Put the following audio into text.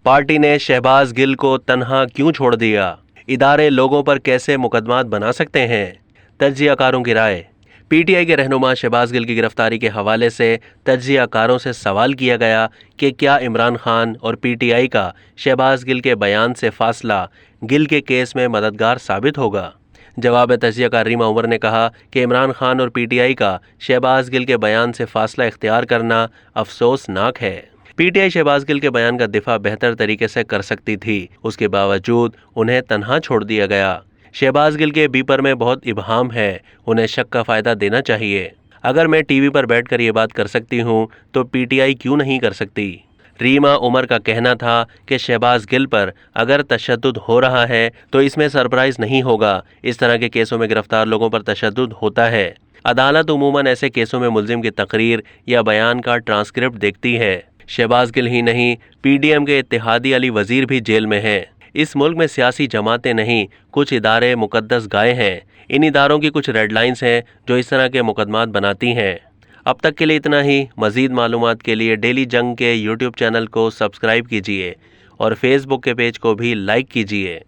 Party ने शहबाज गिल को तन्हा क्यों छोड़ दिया? इदारे लोगों पर कैसे मुकदमात बना सकते हैं? तज्जियाकारों की राय। पीटीआई के रहनुमा शहबाज गिल की गिरफ्तारी के हवाले से तज्जियाकारों से सवाल किया गया कि क्या इमरान खान और पीटीआई का शहबाज गिल के बयान से फासला गिल के केस में मददगार साबित होगा। जवाब में तज्जियाकार रीमा उमर ने कहा कि इमरान खान और पीटीआई का शहबाज गिल के बयान से फासला इख्तियार करना अफसोसनाक है। पीटीआई शहबाज गिल के बयान का दिफा बेहतर तरीके से कर सकती थी, उसके बावजूद उन्हें तन्हा छोड़ दिया गया। शहबाज गिल के बीपर में बहुत इबहाम है, उन्हें शक का फायदा देना चाहिए। अगर मैं टीवी पर बैठकर ये बात कर सकती हूँ तो पीटीआई क्यों नहीं कर सकती? रीमा उमर का कहना था कि शहबाज गिल पर अगर तशद्दुद हो रहा है तो इसमें सरप्राइज नहीं होगा। इस तरह के केसों में गिरफ्तार लोगों पर तशद्दुद होता है। अदालत उमूमन ऐसे केसों में मुल्जिम की तकरीर या बयान का ट्रांसक्रिप्ट देखती है। शहबाज गिल ही नहीं, पीडीएम के इत्तेहादी अली वजीर भी जेल में हैं। इस मुल्क में सियासी जमातें नहीं, कुछ इदारे मुकद्दस गाय हैं। इन इदारों की कुछ रेड लाइंस हैं जो इस तरह के मुकदमात बनाती हैं। अब तक के लिए इतना ही। मज़ीद मालूमात के लिए डेली जंग के यूट्यूब चैनल को सब्सक्राइब कीजिए और फेसबुक के पेज को भी लाइक कीजिए।